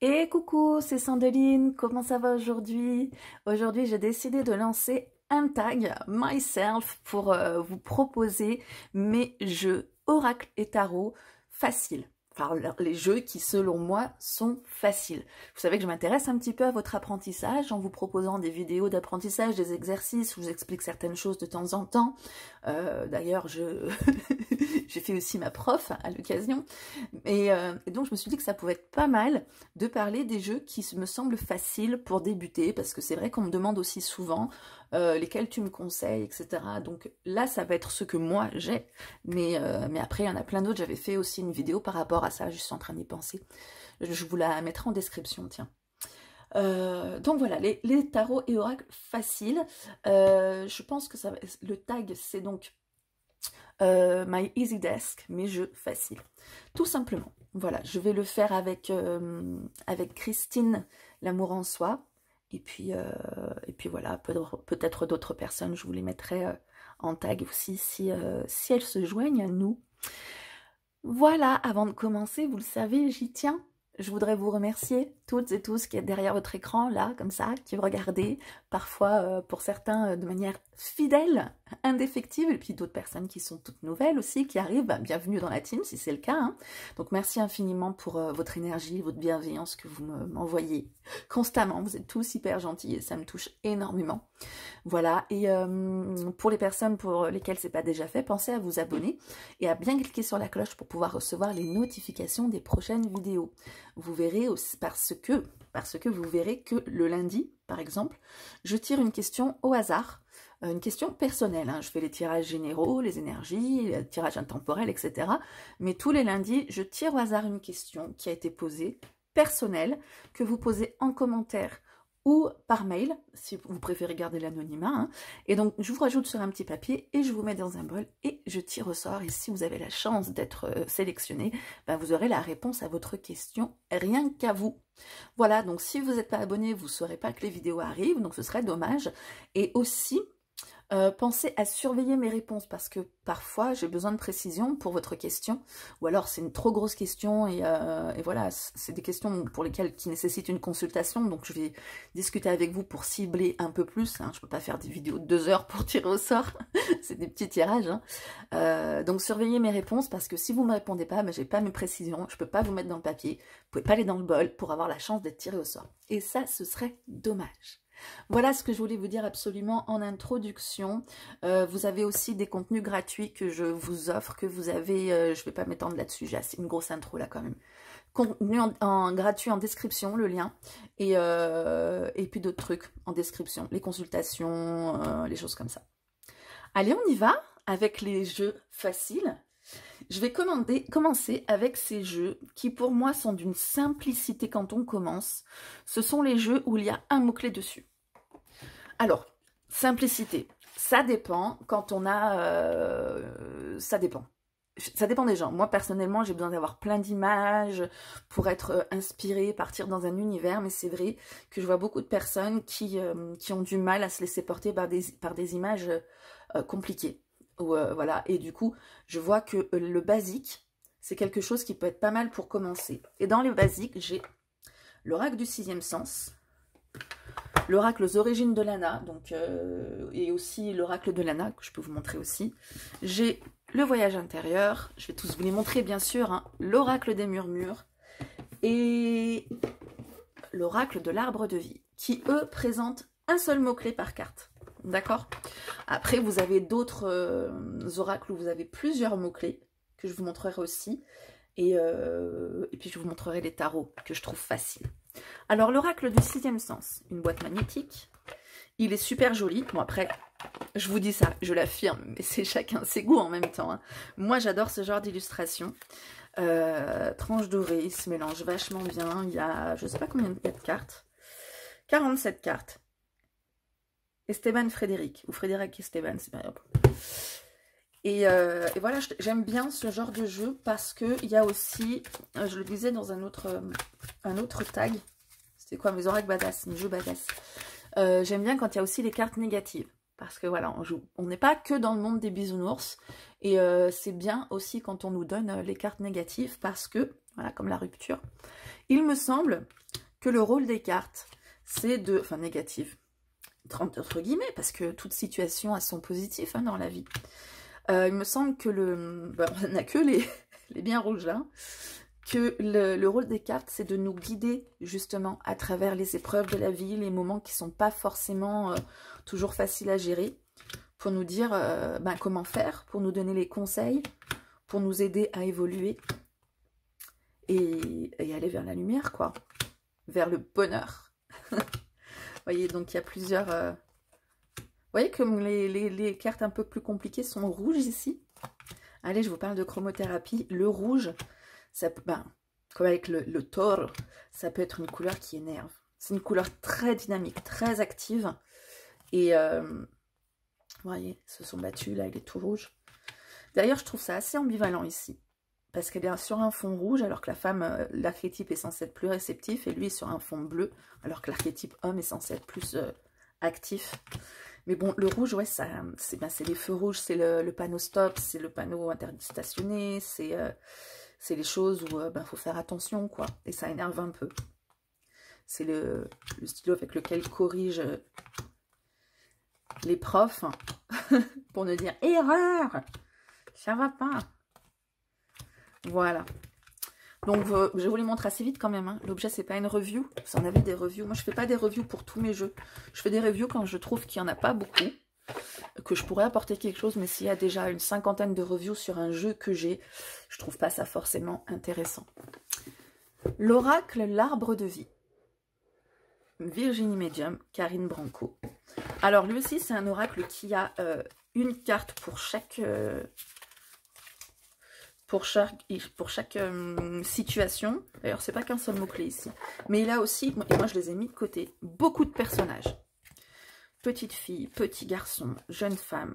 Et coucou, c'est Sandeline, comment ça va aujourd'hui? Aujourd'hui, j'ai décidé de lancer un tag myself pour vous proposer mes jeux Oracle et Tarot faciles. Enfin, les jeux qui, selon moi, sont faciles. Vous savez que je m'intéresse un petit peu à votre apprentissage en vous proposant des vidéos d'apprentissage, des exercices où je vous explique certaines choses de temps en temps. D'ailleurs, j'ai fait aussi ma prof à l'occasion. Et donc, je me suis dit que ça pouvait être pas mal de parler des jeux qui me semblent faciles pour débuter, parce que c'est vrai qu'on me demande aussi souvent lesquels tu me conseilles, etc. Donc là, ça va être ce que moi j'ai, mais après, il y en a plein d'autres. J'avais fait aussi une vidéo par rapport à ça, je suis en train d'y penser. Je vous la mettrai en description, tiens. Donc voilà, les tarots et oracles faciles. Je pense que le tag, c'est donc My Easy Desk, mes jeux faciles. Tout simplement. Voilà, je vais le faire avec Christine, l'amour en soi. Et puis voilà, peut-être d'autres personnes, je vous les mettrai en tag aussi si elles se joignent à nous. Voilà, avant de commencer, vous le savez, j'y tiens. Je voudrais vous remercier toutes et tous qui êtes derrière votre écran, là, comme ça, qui me regardez, parfois pour certains de manière fidèle, indéfectible, et puis d'autres personnes qui sont toutes nouvelles aussi, qui arrivent. Bah, bienvenue dans la team si c'est le cas, hein. Donc merci infiniment pour votre énergie, votre bienveillance que vous m'envoyez constamment. Vous êtes tous hyper gentils et ça me touche énormément. Voilà, et pour les personnes pour lesquelles c'est pas déjà fait, pensez à vous abonner et à bien cliquer sur la cloche pour pouvoir recevoir les notifications des prochaines vidéos. Vous verrez aussi, parce que vous verrez que le lundi, par exemple, je tire une question au hasard, une question personnelle, hein. Je fais les tirages généraux, les énergies, les tirages intemporels, etc. Mais tous les lundis, je tire au hasard une question qui a été posée, personnelle, que vous posez en commentaire ou par mail, si vous préférez garder l'anonymat, hein. Et donc, je vous rajoute sur un petit papier et je vous mets dans un bol et je tire au sort. Et si vous avez la chance d'être sélectionné, ben vous aurez la réponse à votre question, rien qu'à vous. Voilà, donc si vous n'êtes pas abonné, vous ne saurez pas que les vidéos arrivent, donc ce serait dommage. Et aussi, pensez à surveiller mes réponses parce que parfois j'ai besoin de précision pour votre question ou alors c'est une trop grosse question et voilà, c'est des questions pour lesquelles qui nécessitent une consultation, donc je vais discuter avec vous pour cibler un peu plus, hein. Je peux pas faire des vidéos de 2 heures pour tirer au sort, c'est des petits tirages, hein. Donc surveillez mes réponses parce que si vous me répondez pas, ben, j'ai pas mes précisions, je peux pas vous mettre dans le papier, vous pouvez pas aller dans le bol pour avoir la chance d'être tiré au sort et ça ce serait dommage. Voilà ce que je voulais vous dire absolument en introduction. Vous avez aussi des contenus gratuits que je vous offre, que vous avez, je ne vais pas m'étendre là-dessus, j'ai assez une grosse intro là quand même. Contenu gratuit en description, le lien, et puis d'autres trucs en description, les consultations, les choses comme ça. Allez, on y va avec les jeux faciles. Je vais commencer avec ces jeux qui pour moi sont d'une simplicité quand on commence. Ce sont les jeux où il y a un mot-clé dessus. Alors, simplicité, ça dépend quand on a... ça dépend. Ça dépend des gens. Moi, personnellement, j'ai besoin d'avoir plein d'images pour être inspirée, partir dans un univers, mais c'est vrai que je vois beaucoup de personnes qui ont du mal à se laisser porter par des images compliquées. Voilà. Et du coup, je vois que le basique, c'est quelque chose qui peut être pas mal pour commencer. Et dans les basiques, j'ai l'oracle du sixième sens, l'oracle aux origines de Lana, donc, et aussi l'oracle de Lana, que je peux vous montrer aussi. J'ai le voyage intérieur, je vais tous vous les montrer bien sûr, hein, l'oracle des murmures et l'oracle de l'arbre de vie, qui eux présentent un seul mot-clé par carte. D'accord? Après, vous avez d'autres oracles où vous avez plusieurs mots-clés, que je vous montrerai aussi. Et puis je vous montrerai les tarots, que je trouve faciles. Alors, l'oracle du sixième sens, une boîte magnétique. Il est super joli. Bon, après, je vous dis ça, je l'affirme, mais c'est chacun ses goûts en même temps, hein. Moi, j'adore ce genre d'illustration. Tranche dorée, il se mélange vachement bien. Il y a, je sais pas combien il y a de cartes. 47 cartes. Esteban Frédéric, ou Frédéric Esteban, c'est pas grave. Et voilà, j'aime bien ce genre de jeu parce qu'il y a aussi, je le disais dans un autre tag, c'était quoi, mes oracles badass, mes jeux badass. J'aime bien quand il y a aussi les cartes négatives. Parce que voilà, on n'est pas que dans le monde des bisounours. Et c'est bien aussi quand on nous donne les cartes négatives parce que, voilà, comme la rupture. Il me semble que le rôle des cartes, c'est de... Enfin, négative, entre guillemets, parce que toute situation a son positif hein, dans la vie. Il me semble que on n'a que les bien rouges là. Que le rôle des cartes, c'est de nous guider justement à travers les épreuves de la vie, les moments qui ne sont pas forcément toujours faciles à gérer, pour nous dire comment faire, pour nous donner les conseils, pour nous aider à évoluer et aller vers la lumière, quoi, vers le bonheur. Vous voyez, donc il y a plusieurs... Vous voyez comme les cartes un peu plus compliquées sont rouges ici. Allez, je vous parle de chromothérapie. Le rouge... Ça peut, comme avec le taureau, ça peut être une couleur qui énerve. C'est une couleur très dynamique, très active. Et vous voyez, ils se sont battus, là, il est tout rouge. D'ailleurs, je trouve ça assez ambivalent ici. Parce qu'elle est sur un fond rouge, alors que la femme, l'archétype est censé être plus réceptif. Et lui, sur un fond bleu, alors que l'archétype homme est censé être plus actif. Mais bon, le rouge, ouais, c'est les feux rouges, c'est le panneau stop, c'est le panneau interdit stationné, c'est les choses où faut faire attention, quoi. Et ça énerve un peu. C'est le stylo avec lequel corrigent les profs pour ne dire « Erreur ! Ça va pas !» Voilà. Donc, je vous les montre assez vite quand même. Hein. L'objet, c'est pas une review. Vous en avez des reviews. Moi, je fais pas des reviews pour tous mes jeux. Je fais des reviews quand je trouve qu'il n'y en a pas beaucoup, que je pourrais apporter quelque chose, mais s'il y a déjà une 50aine de reviews sur un jeu que j'ai, je trouve pas ça forcément intéressant. L'oracle, l'arbre de vie. Virginie Medium, Karine Branco. Alors lui aussi, c'est un oracle qui a une carte pour chaque situation. D'ailleurs, c'est pas qu'un seul mot-clé ici. Mais il a aussi, et moi je les ai mis de côté, beaucoup de personnages. Petite fille, petit garçon, jeune femme,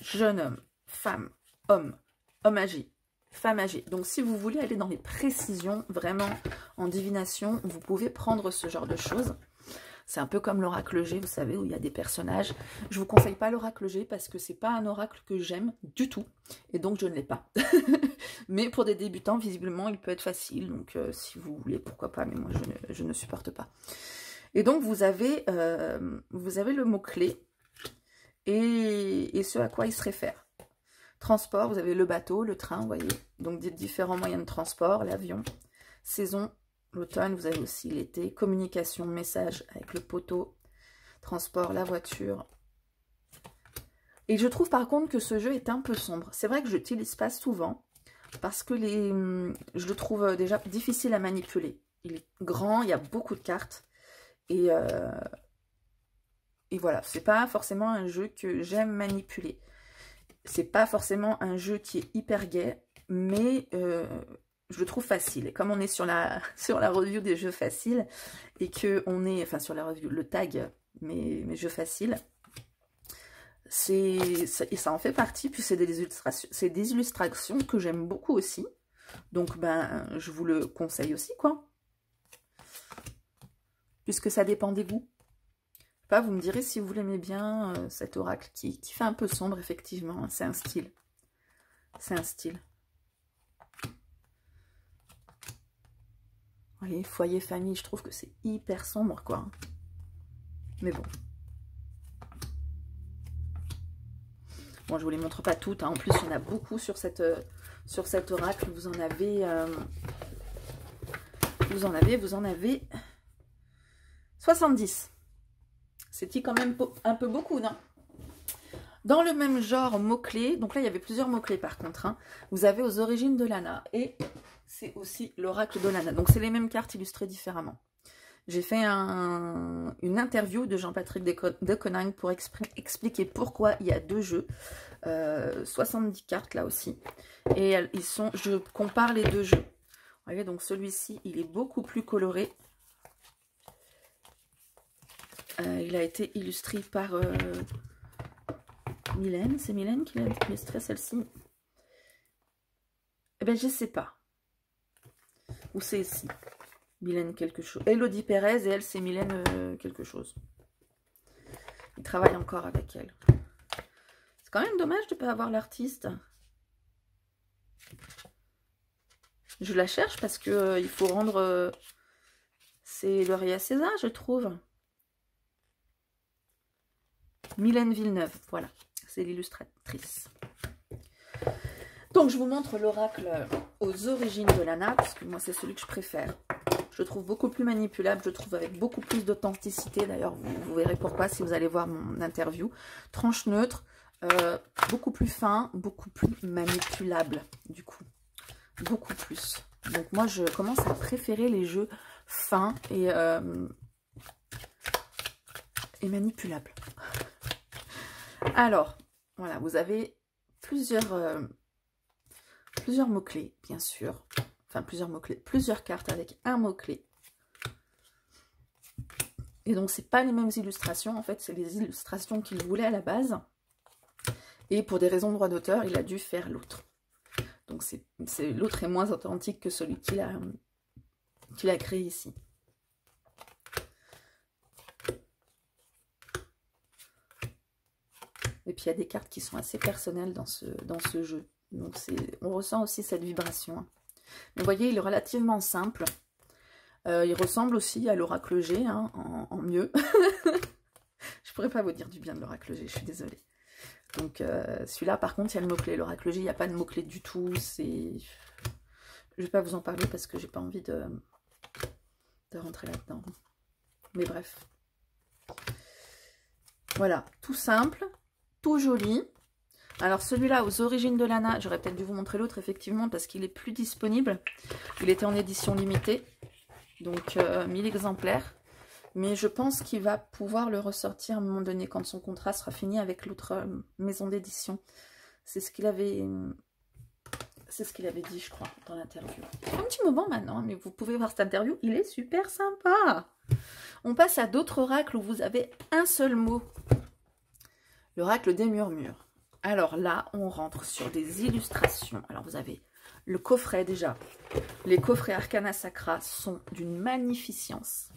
jeune homme, femme, homme, homme âgé, femme âgée. Donc si vous voulez aller dans les précisions, vraiment en divination, vous pouvez prendre ce genre de choses. C'est un peu comme l'oracle G, vous savez, où il y a des personnages. Je vous conseille pas l'oracle G parce que c'est pas un oracle que j'aime du tout. Et donc je ne l'ai pas. Mais pour des débutants, visiblement, il peut être facile. Donc si vous voulez, pourquoi pas, mais moi je ne supporte pas. Et donc, vous avez le mot-clé et ce à quoi il se réfère. Transport, vous avez le bateau, le train, vous voyez. Donc, des différents moyens de transport, l'avion. Saison, l'automne, vous avez aussi l'été. Communication, message avec le poteau. Transport, la voiture. Et je trouve par contre que ce jeu est un peu sombre. C'est vrai que je l'utilise pas souvent parce que je le trouve déjà difficile à manipuler. Il est grand, il y a beaucoup de cartes. Et voilà, c'est pas forcément un jeu que j'aime manipuler. C'est pas forcément un jeu qui est hyper gai, mais je le trouve facile. Et comme on est sur la review des jeux faciles, et que on est, enfin sur la review, le tag, mes jeux faciles, ça en fait partie, puis c'est des illustrations que j'aime beaucoup aussi. Donc je vous le conseille aussi, quoi. Puisque ça dépend des goûts. Pas, vous me direz si vous l'aimez bien, cet oracle qui fait un peu sombre, effectivement. C'est un style. C'est un style. Vous voyez, foyer, famille, je trouve que c'est hyper sombre, quoi. Mais bon. Bon, je vous les montre pas toutes. Hein. En plus, il y en a beaucoup sur cet oracle. Vous en avez 70. C'est quand même un peu beaucoup, non? Dans le même genre mots-clés, donc là il y avait plusieurs mots-clés par contre, hein, vous avez aux origines de Lana, et c'est aussi l'oracle de Lana. Donc c'est les mêmes cartes illustrées différemment. J'ai fait une interview de Jean-Patrick Deconinck pour expliquer pourquoi il y a deux jeux, 70 cartes là aussi, et je compare les deux jeux. Vous voyez, donc celui-ci, il est beaucoup plus coloré. Il a été illustré par Mylène. C'est Mylène qui l'a illustré celle-ci. Eh bien, je ne sais pas. Ou c'est ici. Mylène quelque chose. Elodie Pérez, et elle, c'est Mylène quelque chose. Il travaille encore avec elle. C'est quand même dommage de ne pas avoir l'artiste. Je la cherche parce que il faut rendre C'est Lauréat César, je trouve. Mylène Villeneuve, voilà, c'est l'illustratrice. Donc, je vous montre l'oracle aux origines de Lana, parce que moi, c'est celui que je préfère. Je trouve beaucoup plus manipulable, je trouve avec beaucoup plus d'authenticité. D'ailleurs, vous verrez pourquoi si vous allez voir mon interview. Tranche neutre, beaucoup plus fin, beaucoup plus manipulable, du coup. Beaucoup plus. Donc, moi, je commence à préférer les jeux fins et manipulables. Alors, voilà, vous avez plusieurs mots-clés, bien sûr. Enfin, plusieurs mots-clés, plusieurs cartes avec un mot-clé. Et donc, c'est pas les mêmes illustrations. En fait, c'est les illustrations qu'il voulait à la base. Et pour des raisons de droit d'auteur, il a dû faire l'autre. Donc, l'autre est moins authentique que celui qu'il a créé ici. Et puis, il y a des cartes qui sont assez personnelles dans ce jeu. Donc, on ressent aussi cette vibration. Mais vous voyez, il est relativement simple. Il ressemble aussi à l'oracle G, hein, en mieux. Je pourrais pas vous dire du bien de l'oracle G, je suis désolée. Donc, celui-là, par contre, il y a le mot-clé. L'oracle G, il n'y a pas de mot-clé du tout. Je vais pas vous en parler parce que j'ai pas envie de rentrer là-dedans. Mais bref. Voilà, tout simple, tout joli. Alors celui-là, aux origines de Lana, j'aurais peut-être dû vous montrer l'autre, effectivement, parce qu'il est plus disponible. Il était en édition limitée, donc 1000 exemplaires. Mais je pense qu'il va pouvoir le ressortir à un moment donné, quand son contrat sera fini avec l'autre maison d'édition. C'est ce qu'il avait dit, je crois, dans l'interview. Ça fait un petit moment maintenant, mais vous pouvez voir cette interview, il est super sympa. On passe à d'autres oracles où vous avez un seul mot. L'oracle des murmures. Alors là, on rentre sur des illustrations. Alors vous avez le coffret déjà. Les coffrets Arcana Sacra sont d'une magnificence.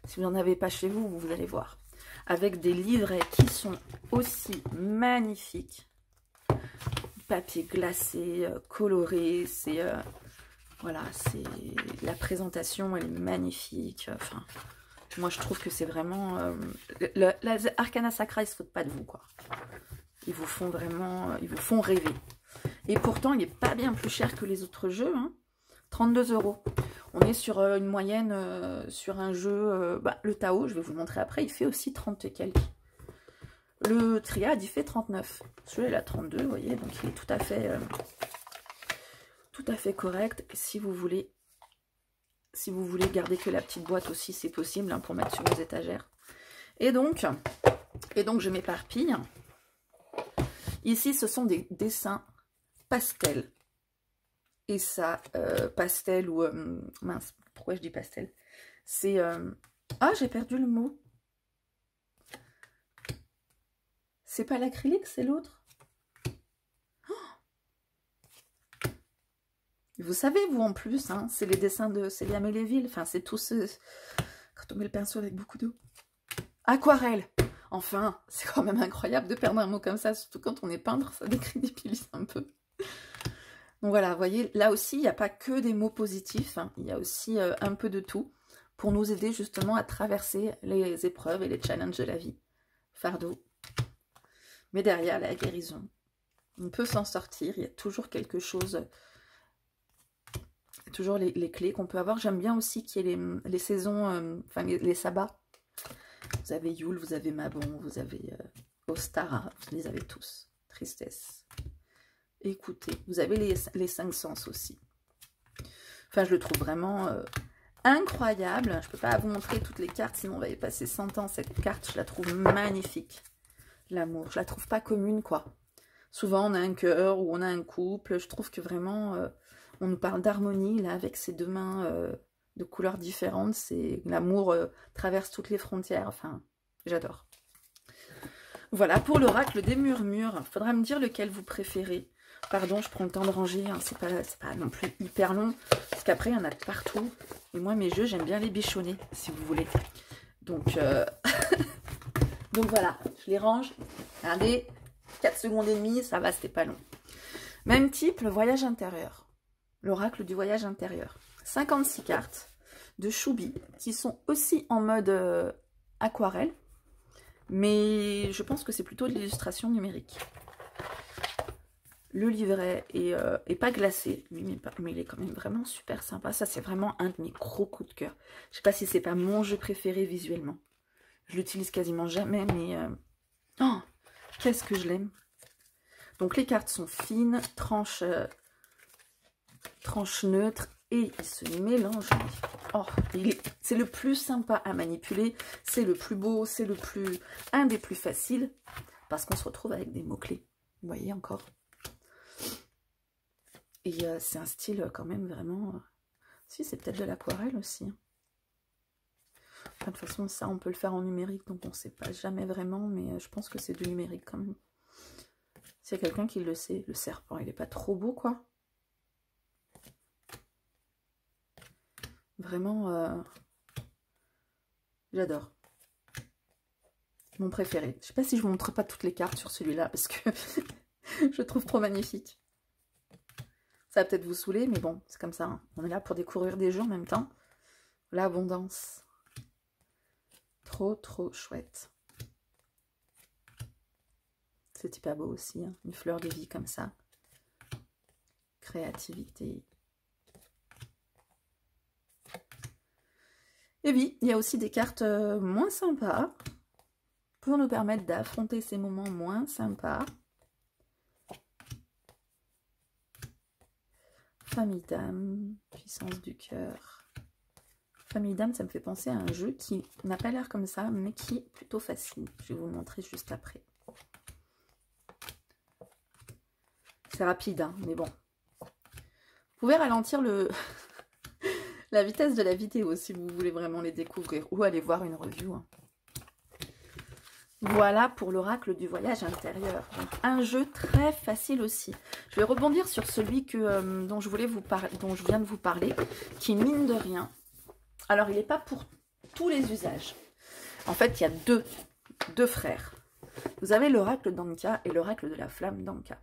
Si vous n'en avez pas chez vous, vous allez voir. Avec des livrets qui sont aussi magnifiques. Papier glacé, coloré. Voilà, la présentation, elle est magnifique. Enfin, moi je trouve que c'est vraiment... la Arcana Sacra, ils se foutent pas de vous, quoi. Ils vous font vraiment, ils vous font rêver. Et pourtant, il n'est pas bien plus cher que les autres jeux. Hein. 32 €. On est sur une moyenne, sur un jeu, le Tao, je vais vous le montrer après, il fait aussi 30 et quelques. Le Triade, il fait 39. Celui-là, il a 32, vous voyez, donc il est tout à fait correct. Et si vous voulez garder que la petite boîte aussi, c'est possible, hein, pour mettre sur vos étagères. Et donc je m'éparpille. Ici, ce sont des dessins pastels. Et ça, pastel ou... mince, pourquoi je dis pastel? C'est... ah, j'ai perdu le mot. C'est pas l'acrylique, c'est l'autre. Oh, vous savez, vous, en plus, hein, c'est les dessins de Célia Méléville. Enfin, c'est tout ce... Quand on met le pinceau avec beaucoup d'eau. Aquarelle. Enfin, c'est quand même incroyable de perdre un mot comme ça, surtout quand on est peintre, ça décrédibilise un peu. Donc voilà, vous voyez, là aussi, il n'y a pas que des mots positifs, hein, il y a aussi un peu de tout, pour nous aider justement à traverser les épreuves et les challenges de la vie. Fardeau. Mais derrière, la guérison. On peut s'en sortir, il y a toujours quelque chose, toujours les clés qu'on peut avoir. J'aime bien aussi qu'il y ait les saisons, enfin les sabbats. Vous avez Yule, vous avez Mabon, vous avez Ostara, vous les avez tous. Tristesse. Écoutez, vous avez les 5 sens aussi. Enfin, je le trouve vraiment incroyable. Je ne peux pas vous montrer toutes les cartes, sinon on va y passer 100 ans. Cette carte, je la trouve magnifique. L'amour, je la trouve pas commune, quoi. Souvent, on a un cœur ou on a un couple. Je trouve que vraiment, on nous parle d'harmonie, là, avec ces deux mains de couleurs différentes. C'est l'amour traverse toutes les frontières. Enfin, j'adore. Voilà, pour l'oracle des murmures. Il faudra me dire lequel vous préférez. Pardon, je prends le temps de ranger. Hein. C'est pas non plus hyper long. Parce qu'après, il y en a partout. Et moi, mes jeux, j'aime bien les bichonner, si vous voulez. Donc, donc voilà, je les range. Regardez, 4 secondes et demie, ça va, c'était pas long. Même type, le voyage intérieur. L'oracle du voyage intérieur. 56 cartes. de Choubi qui sont aussi en mode aquarelle. Mais je pense que c'est plutôt de l'illustration numérique. Le livret est pas glacé, lui, mais il est quand même vraiment super sympa. Ça, c'est vraiment un de mes gros coups de cœur. Je sais pas si c'est pas mon jeu préféré visuellement. Je l'utilise quasiment jamais, mais... Oh, qu'est-ce que je l'aime. Donc, les cartes sont fines, tranches neutres, et ils se mélangent. Oh, c'est le plus sympa à manipuler, c'est le plus beau, c'est un des plus faciles, parce qu'on se retrouve avec des mots-clés. Vous voyez encore. Et c'est un style quand même vraiment... Si, c'est peut-être de l'aquarelle aussi. Enfin, de toute façon, ça, on peut le faire en numérique, donc on ne sait pas jamais vraiment, mais je pense que c'est du numérique quand même. S'il y a quelqu'un qui le sait, le serpent, il n'est pas trop beau, quoi. Vraiment, j'adore. Mon préféré. Je sais pas si je vous montre pas toutes les cartes sur celui-là, parce que je le trouve trop magnifique. Ça va peut-être vous saouler, mais bon, c'est comme ça. Hein. On est là pour découvrir des jeux en même temps. L'abondance. Trop, trop chouette. C'est hyper beau aussi. Hein. Une fleur de vie comme ça. Créativité. Et oui, il y a aussi des cartes moins sympas pour nous permettre d'affronter ces moments moins sympas. Famille d'âme, puissance du cœur. Famille d'âme, ça me fait penser à un jeu qui n'a pas l'air comme ça, mais qui est plutôt facile. Je vais vous le montrer juste après. C'est rapide, hein, mais bon. Vous pouvez ralentir la vitesse de la vidéo si vous voulez vraiment les découvrir, ou aller voir une review. Hein. Voilà pour l'oracle du voyage intérieur. Donc, un jeu très facile aussi. Je vais rebondir sur celui dont je viens de vous parler, qui mine de rien. Alors, il n'est pas pour tous les usages. En fait, il y a deux frères. Vous avez l'oracle d'Anka et l'oracle de la flamme d'Anka.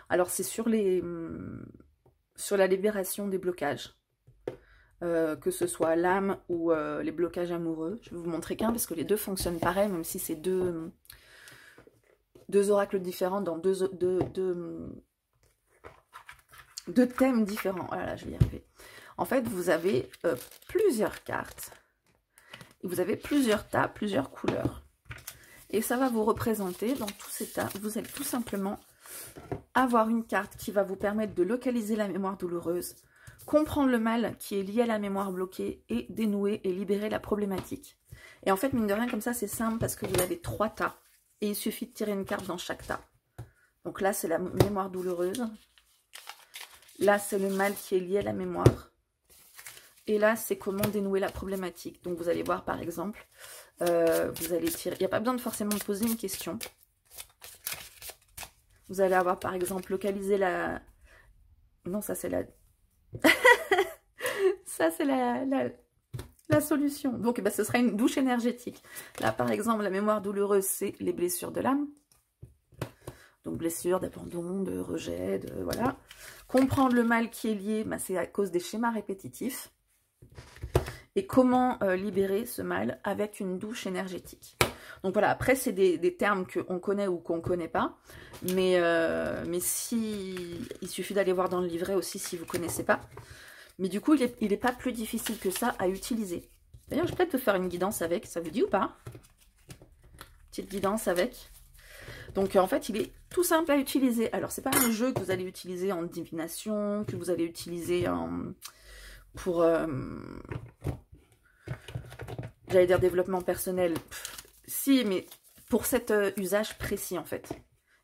Alors, c'est sur la libération des blocages. Que ce soit l'âme ou les blocages amoureux. Je vais vous montrer qu'un parce que les deux fonctionnent pareil, même si c'est deux oracles différents dans deux thèmes différents. Voilà, je vais y arriver. En fait, vous avez plusieurs cartes. Et vous avez plusieurs tas, plusieurs couleurs. Et ça va vous représenter dans tous ces tas. Vous allez tout simplement avoir une carte qui va vous permettre de localiser la mémoire douloureuse, comprendre le mal qui est lié à la mémoire bloquée et dénouer et libérer la problématique. Et en fait, mine de rien, comme ça, c'est simple parce que vous avez 3 tas. Et il suffit de tirer une carte dans chaque tas. Donc là, c'est la mémoire douloureuse. Là, c'est le mal qui est lié à la mémoire. Et là, c'est comment dénouer la problématique. Donc vous allez voir, par exemple, vous allez tirer... Il n'y a pas besoin de forcément poser une question. Vous allez avoir, par exemple, localiser la... Non, ça, c'est la... Ça, c'est la solution. Donc, ce sera une douche énergétique. Là, par exemple, la mémoire douloureuse, c'est les blessures de l'âme. Donc, blessures d'abandon, de rejet, voilà. Comprendre le mal qui est lié, c'est à cause des schémas répétitifs. Et comment libérer ce mal avec une douche énergétique. Donc, voilà. Après, c'est des termes qu'on connaît ou qu'on ne connaît pas. Mais il suffit d'aller voir dans le livret aussi si vous ne connaissez pas. Mais du coup, il n'est pas plus difficile que ça à utiliser. D'ailleurs, je vais peut-être te faire une guidance avec. Ça vous dit ou pas? Petite guidance avec. Donc, en fait, il est tout simple à utiliser. Alors, c'est pas un jeu que vous allez utiliser en divination, que vous allez utiliser pour... j'allais dire développement personnel. Si, mais pour cet usage précis, en fait.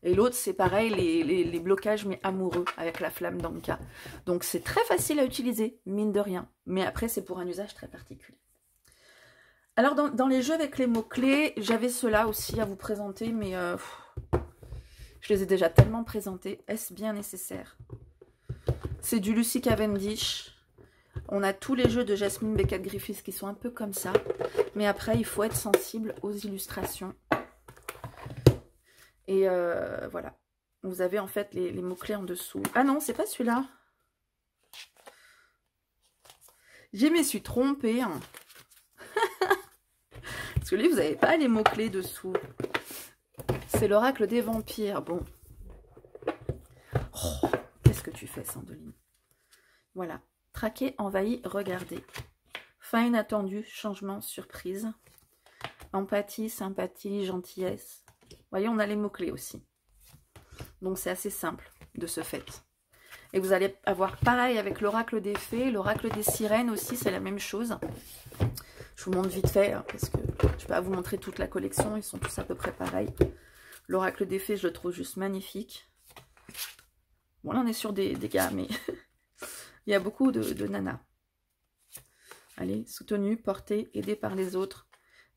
Et l'autre, c'est pareil, les blocages, mais amoureux, avec la flamme d'Anka. Donc, c'est très facile à utiliser, mine de rien. Mais après, c'est pour un usage très particulier. Alors, dans les jeux avec les mots-clés, j'avais ceux-là aussi à vous présenter, mais je les ai déjà tellement présentés. Est-ce bien nécessaire? C'est du Lucy Cavendish. On a tous les jeux de Jasmine Beckett-Griffiths qui sont un peu comme ça. Mais après, il faut être sensible aux illustrations. Et voilà. Vous avez en fait les mots-clés en dessous. Ah non, c'est pas celui-là. Je me suis trompée. Hein. Parce que lui, vous n'avez pas les mots-clés dessous. C'est l'oracle des vampires. Bon. Oh, qu'est-ce que tu fais, Sandeline? Voilà. Traquer, envahi, regarder. Fin inattendue, changement, surprise. Empathie, sympathie, gentillesse. Vous voyez, on a les mots-clés aussi. Donc, c'est assez simple de ce fait. Et vous allez avoir pareil avec l'oracle des fées, l'oracle des sirènes aussi, c'est la même chose. Je vous montre vite fait, hein, parce que je ne vais pas vous montrer toute la collection, ils sont tous à peu près pareils. L'oracle des fées, je le trouve juste magnifique. Bon, là, on est sur des gars, mais il y a beaucoup de nanas. Allez, soutenu, porté, aidé par les autres,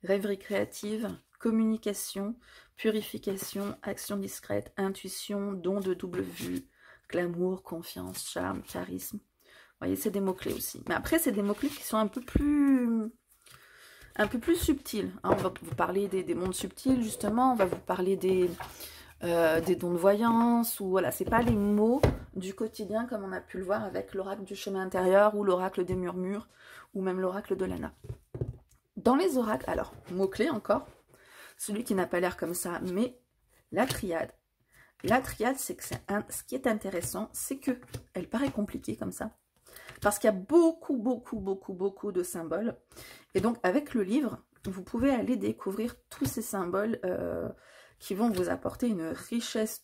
rêverie créative, communication, purification, action discrète, intuition, don de double vue, glamour, confiance, charme, charisme. Vous voyez, c'est des mots-clés aussi. Mais après, c'est des mots-clés qui sont un peu plus subtils. Hein. On va vous parler des mondes subtils, justement. On va vous parler des dons de voyance. Ou voilà, c'est pas les mots du quotidien comme on a pu le voir avec l'oracle du chemin intérieur ou l'oracle des murmures ou même l'oracle de l'Anna. Dans les oracles, alors, mots-clés encore, celui qui n'a pas l'air comme ça, mais la triade. La triade, c'est que ce qui est intéressant, c'est que elle paraît compliquée comme ça, parce qu'il y a beaucoup de symboles. Et donc, avec le livre, vous pouvez aller découvrir tous ces symboles qui vont vous apporter une richesse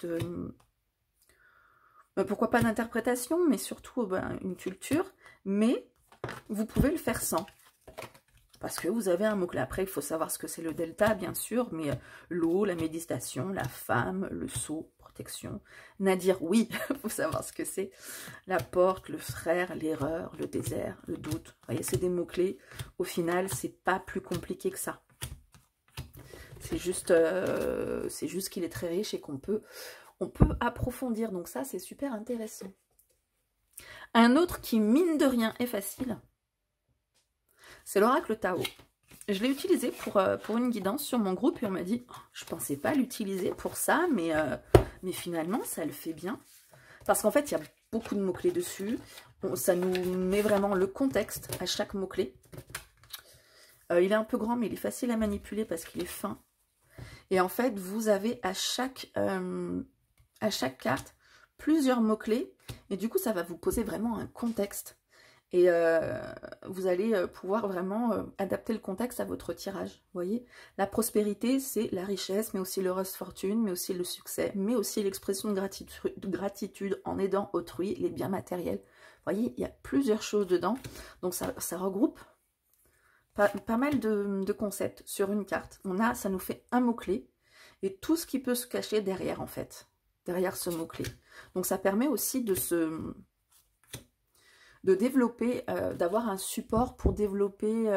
pourquoi pas d'interprétation, mais surtout une culture. Mais vous pouvez le faire sans. Parce que vous avez un mot-clé. Après, il faut savoir ce que c'est le delta, bien sûr, mais l'eau, la méditation, la femme, le sceau, protection. Nadir, oui, il faut savoir ce que c'est. La porte, le frère, l'erreur, le désert, le doute. Vous voyez, c'est des mots-clés. Au final, c'est pas plus compliqué que ça. C'est juste qu'il est très riche et on peut approfondir. Donc ça, c'est super intéressant. Un autre qui, mine de rien, est facile, c'est l'oracle Tao. Je l'ai utilisé pour une guidance sur mon groupe et on m'a dit, oh, je ne pensais pas l'utiliser pour ça, mais finalement, ça le fait bien. Parce qu'en fait, il y a beaucoup de mots-clés dessus. Ça nous met vraiment le contexte à chaque mot-clé. Il est un peu grand, mais il est facile à manipuler parce qu'il est fin. Et en fait, vous avez à chaque carte plusieurs mots-clés. Et du coup, ça va vous poser vraiment un contexte. Et vous allez pouvoir vraiment adapter le contexte à votre tirage. Vous voyez, la prospérité, c'est la richesse, mais aussi l'heureuse fortune, mais aussi le succès, mais aussi l'expression de gratitude en aidant autrui, les biens matériels. Vous voyez, il y a plusieurs choses dedans. Donc, ça regroupe pas mal de concepts sur une carte. Ça nous fait un mot-clé et tout ce qui peut se cacher derrière, en fait, derrière ce mot-clé. Donc, ça permet aussi de développer, d'avoir un support pour développer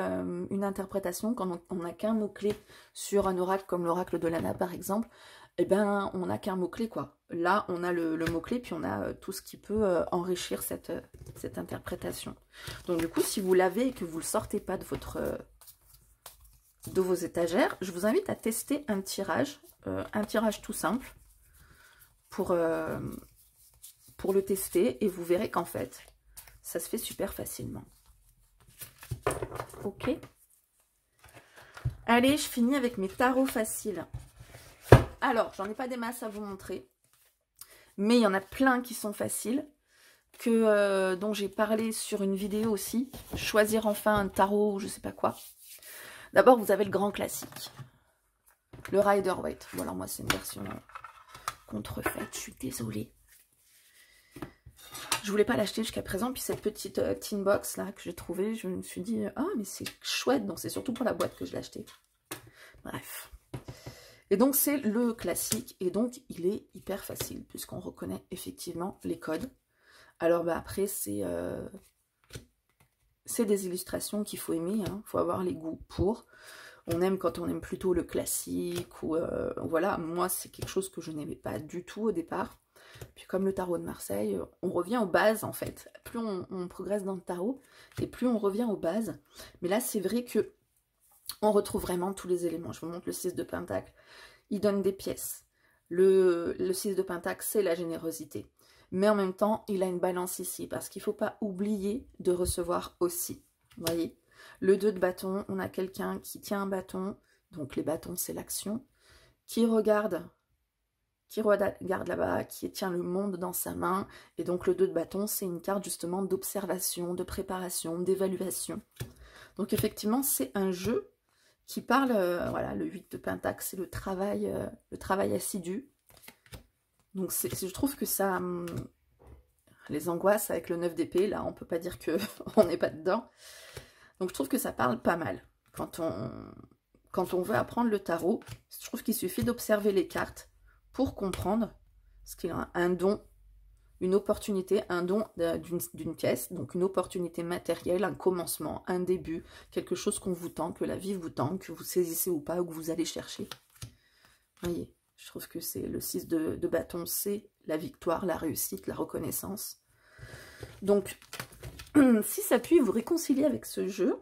une interprétation. Quand on n'a qu'un mot-clé sur un oracle comme l'oracle de l'Anna par exemple, eh ben on n'a qu'un mot-clé quoi. Là on a le mot-clé puis on a tout ce qui peut enrichir cette interprétation. Donc du coup si vous l'avez et que vous ne le sortez pas de vos étagères, je vous invite à tester un tirage tout simple pour le tester et vous verrez qu'en fait ça se fait super facilement. Ok. Allez, je finis avec mes tarots faciles. Alors, j'en ai pas des masses à vous montrer. Mais il y en a plein qui sont faciles. Dont j'ai parlé sur une vidéo aussi. Choisir enfin un tarot ou je sais pas quoi. D'abord, vous avez le grand classique. Le Rider-Waite. Bon, alors moi, c'est une version contrefaite. Je suis désolée. Je voulais pas l'acheter jusqu'à présent, puis cette petite tin box là que j'ai trouvée, je me suis dit ah mais c'est chouette, donc c'est surtout pour la boîte que je l'ai acheté. Bref. Et donc c'est le classique et donc il est hyper facile puisqu'on reconnaît effectivement les codes. Alors bah après c'est des illustrations qu'il faut aimer, hein. Faut avoir les goûts pour. On aime quand on aime plutôt le classique ou voilà, moi c'est quelque chose que je n'aimais pas du tout au départ. Puis comme le tarot de Marseille, on revient aux bases en fait. Plus on progresse dans le tarot, et plus on revient aux bases. Mais là, c'est vrai que on retrouve vraiment tous les éléments. Je vous montre le 6 de Pentacle. Il donne des pièces. Le 6 de Pentacle, c'est la générosité. Mais en même temps, il a une balance ici, parce qu'il ne faut pas oublier de recevoir aussi. vous voyez. Le 2 de bâton, on a quelqu'un qui tient un bâton, donc les bâtons c'est l'action, qui regarde là-bas, qui tient le monde dans sa main, et donc le 2 de bâton c'est une carte justement d'observation, de préparation, d'évaluation. Donc effectivement c'est un jeu qui parle, voilà, le 8 de pentacle c'est le travail assidu. Donc je trouve que ça, les angoisses avec le 9 d'épée, là on peut pas dire qu'on n'est pas dedans. Donc je trouve que ça parle pas mal. Quand on veut apprendre le tarot, je trouve qu'il suffit d'observer les cartes pour comprendre ce qu'il y a un don, une opportunité, un don d'une pièce, donc une opportunité matérielle, un commencement, un début, quelque chose qu'on vous tend, que la vie vous tend, que vous saisissez ou pas, ou que vous allez chercher. Vous voyez, je trouve que c'est le 6 de bâton, c'est la victoire, la réussite, la reconnaissance. Donc, si ça peut vous réconcilier avec ce jeu,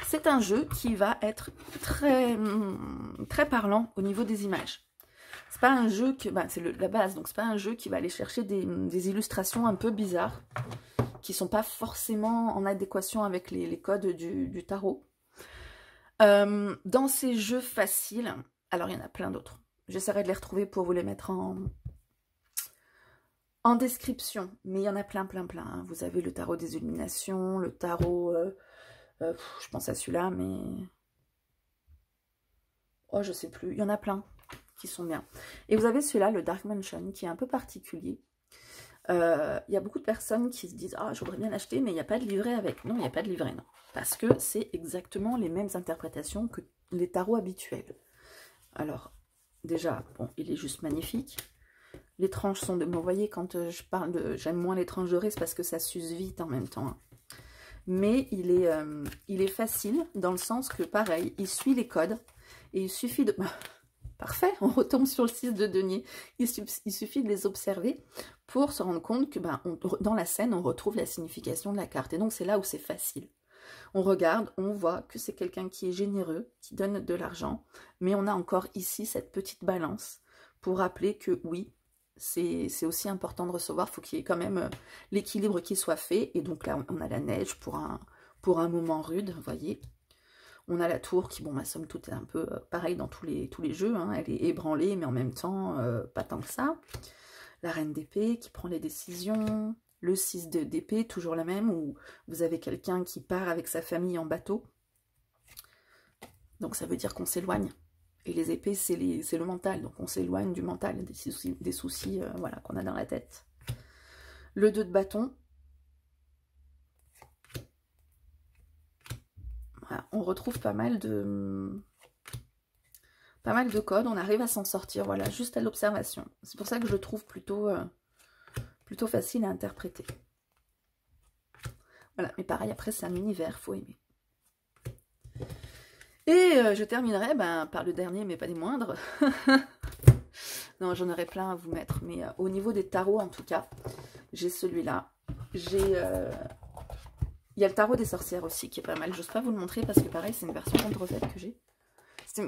c'est un jeu qui va être très, très parlant au niveau des images. C'est pas un jeu que, c'est la base, donc c'est pas un jeu qui va aller chercher des illustrations un peu bizarres, qui sont pas forcément en adéquation avec les codes du tarot. Dans ces jeux faciles, alors il y en a plein d'autres. J'essaierai de les retrouver pour vous les mettre en description, mais il y en a plein. Hein. Vous avez le tarot des illuminations, le tarot, je pense à celui-là, mais oh je sais plus, il y en a plein qui sont bien. Et vous avez celui-là, le Dark Mansion, qui est un peu particulier. Il y a beaucoup de personnes qui se disent « Ah, j'aimerais bien l'acheter, mais il n'y a pas de livret avec. » Non, il n'y a pas de livret, non. Parce que c'est exactement les mêmes interprétations que les tarots habituels. Alors, déjà, bon, il est juste magnifique. Les tranches sont de... Vous voyez, quand je parle de... J'aime moins les tranches dorées, c'est parce que ça s'use vite en même temps. Hein. Mais il est facile, dans le sens que, pareil, il suit les codes. Et il suffit de... Parfait, on retombe sur le 6 de denier. Il suffit de les observer pour se rendre compte que dans la scène, on retrouve la signification de la carte. Et donc, c'est là où c'est facile. On regarde, on voit que c'est quelqu'un qui est généreux, qui donne de l'argent. Mais on a encore ici cette petite balance pour rappeler que oui, c'est aussi important de recevoir. Il faut qu'il y ait quand même l'équilibre qui soit fait. Et donc là, on a la neige pour un moment rude, vous voyez. On a la tour qui, bon, somme toute, est un peu pareil dans tous les jeux. Hein. Elle est ébranlée, mais en même temps, pas tant que ça. La reine d'épée qui prend les décisions. Le 6 d'épée, toujours la même, où vous avez quelqu'un qui part avec sa famille en bateau. Donc ça veut dire qu'on s'éloigne. Et les épées, c'est le mental. Donc on s'éloigne du mental, des soucis voilà, qu'on a dans la tête. Le 2 de bâton. Voilà, on retrouve pas mal de codes, on arrive à s'en sortir, voilà, juste à l'observation. C'est pour ça que je le trouve plutôt facile à interpréter. Voilà, mais pareil, après c'est un univers, faut aimer. Et je terminerai par le dernier, mais pas des moindres. Non, j'en aurais plein à vous mettre, mais au niveau des tarots, en tout cas, j'ai celui-là. J'ai... Il y a le tarot des sorcières aussi qui est pas mal. J'ose pas vous le montrer parce que pareil, c'est une version contrefaite que j'ai.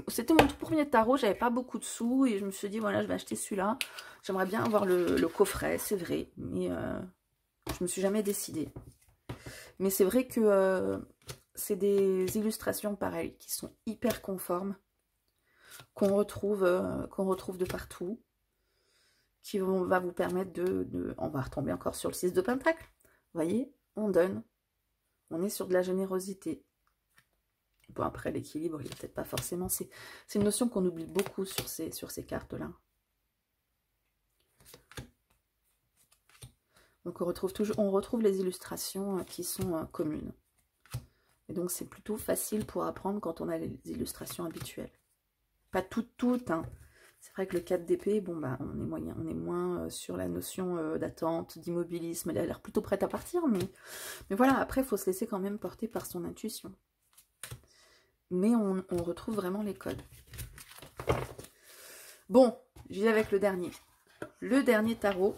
C'était mon tout premier tarot, j'avais pas beaucoup de sous et je me suis dit voilà, je vais acheter celui-là. J'aimerais bien avoir le coffret, c'est vrai, mais je me suis jamais décidée. Mais c'est vrai que c'est des illustrations pareilles qui sont hyper conformes, qu'on retrouve de partout, qui va vous permettre on va retomber encore sur le 6 de pentacle. Vous voyez, on donne. On est sur de la générosité. Bon, après, l'équilibre, il n'est peut-être pas forcément... C'est une notion qu'on oublie beaucoup sur ces cartes-là. Donc, on retrouve les illustrations qui sont communes. Et donc, c'est plutôt facile pour apprendre quand on a les illustrations habituelles. Pas toutes, hein. C'est vrai que le 4 d'épée, bon, on est moins sur la notion d'attente, d'immobilisme. Elle a l'air plutôt prête à partir, mais voilà, après, il faut se laisser quand même porter par son intuition. Mais on retrouve vraiment les codes. Bon, j'y vais avec le dernier. Le dernier tarot,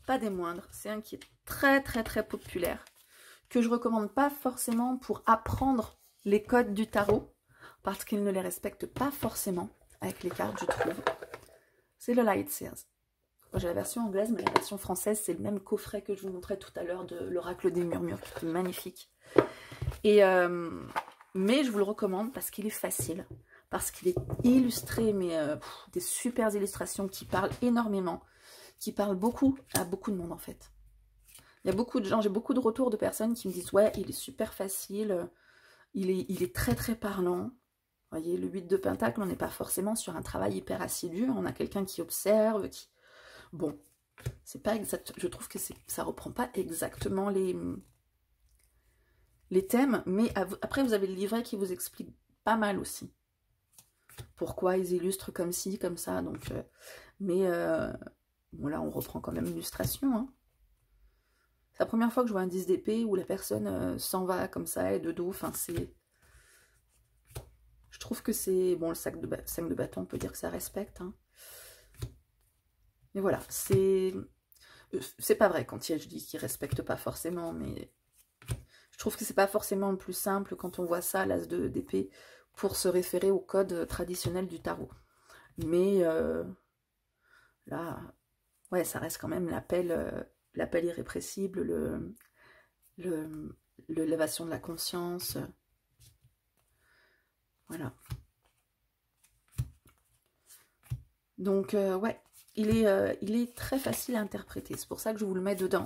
pas des moindres, c'est un qui est très populaire, que je recommande pas forcément pour apprendre les codes du tarot, parce qu'il ne les respecte pas forcément avec les cartes, je trouve. C'est le Light Seers. Moi j'ai la version anglaise, mais la version française, c'est le même coffret que je vous montrais tout à l'heure de l'Oracle des Murmures, qui est magnifique. Et, mais je vous le recommande parce qu'il est facile, parce qu'il est illustré, mais des super illustrations qui parlent énormément, qui parlent beaucoup à beaucoup de monde en fait. Il y a beaucoup de gens, j'ai beaucoup de retours de personnes qui me disent « Ouais, il est super facile, il est très très parlant. » Vous voyez, le 8 de Pentacle, on n'est pas forcément sur un travail hyper assidu, on a quelqu'un qui observe, qui... Bon, c'est pas exact, je trouve que ça reprend pas exactement les thèmes, mais après vous avez le livret qui vous explique pas mal aussi. Pourquoi ils illustrent comme ci, comme ça, donc... bon là, on reprend quand même l'illustration, hein. C'est la première fois que je vois un 10 d'épée où la personne s'en va comme ça et de dos. Enfin, c'est... Je trouve que c'est... Bon, le 5 de bâton, on peut dire que ça respecte. Hein. Mais voilà, c'est... C'est pas vrai quand je dis qu'il respecte pas forcément, mais... Je trouve que c'est pas forcément le plus simple quand on voit ça, l'as d'épée, pour se référer au code traditionnel du tarot. Mais là, ouais, ça reste quand même l'appel... L'appel irrépressible, l'élévation de la conscience. Voilà. Donc, ouais, il est très facile à interpréter. C'est pour ça que je vous le mets dedans.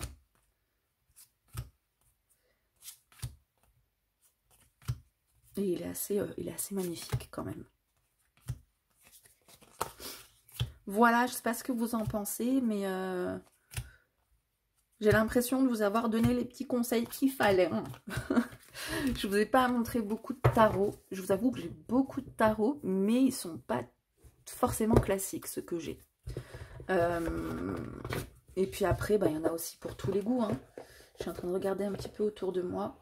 Et il est assez magnifique quand même. Voilà, je ne sais pas ce que vous en pensez, mais... j'ai l'impression de vous avoir donné les petits conseils qu'il fallait. Je ne vous ai pas montré beaucoup de tarots. Je vous avoue que j'ai beaucoup de tarots, mais ils ne sont pas forcément classiques, ceux que j'ai. Et puis après, il y en a aussi pour tous les goûts. Hein. Je suis en train de regarder un petit peu autour de moi.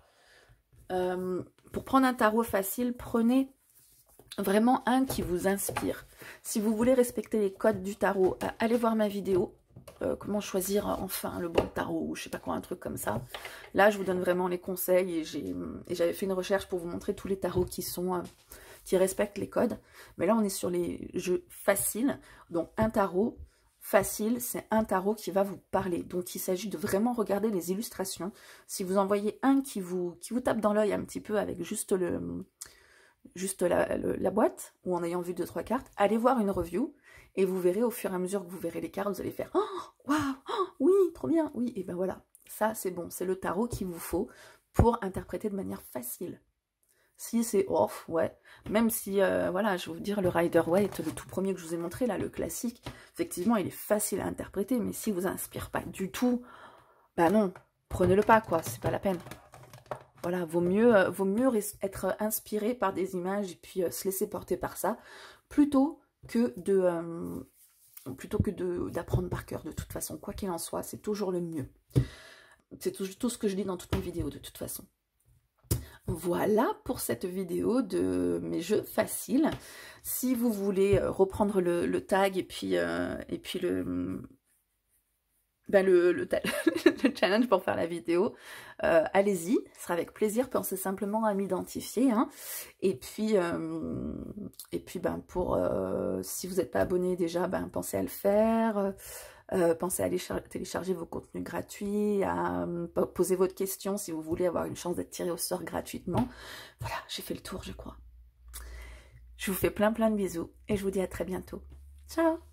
Pour prendre un tarot facile, prenez vraiment un qui vous inspire. Si vous voulez respecter les codes du tarot, allez voir ma vidéo. Comment choisir enfin le bon tarot, ou je sais pas quoi, un truc comme ça. Là, je vous donne vraiment les conseils et j'avais fait une recherche pour vous montrer tous les tarots qui respectent les codes. Mais là, on est sur les jeux faciles. Donc, un tarot facile, c'est un tarot qui va vous parler. Donc, il s'agit de vraiment regarder les illustrations. Si vous en voyez un qui vous tape dans l'œil un petit peu avec juste la boîte, ou en ayant vu 2-3 cartes, allez voir une review. Et vous verrez, au fur et à mesure que vous verrez les cartes, vous allez faire « Oh, waouh, oh, oui, trop bien, oui !» Et ben voilà, ça c'est bon, c'est le tarot qu'il vous faut pour interpréter de manière facile. Si c'est off, ouais, même si, voilà, je vais vous dire, le Rider-Waite, le tout premier que je vous ai montré, là, le classique, effectivement, il est facile à interpréter, mais s'il vous inspire pas du tout, bah non, prenez-le pas, quoi, c'est pas la peine. Voilà, vaut mieux être inspiré par des images et puis se laisser porter par ça, plutôt que d'apprendre par cœur. De toute façon, quoi qu'il en soit, c'est toujours le mieux. C'est tout ce que je dis dans toutes mes vidéos, de toute façon. Voilà pour cette vidéo de mes jeux faciles. Si vous voulez reprendre le tag et puis le challenge pour faire la vidéo, allez-y, ce sera avec plaisir, pensez simplement à m'identifier, hein. Et puis si vous n'êtes pas abonné déjà, pensez à le faire, pensez à aller télécharger vos contenus gratuits, à poser votre question si vous voulez avoir une chance d'être tiré au sort gratuitement. Voilà, j'ai fait le tour, je crois. Je vous fais plein de bisous et je vous dis à très bientôt. Ciao!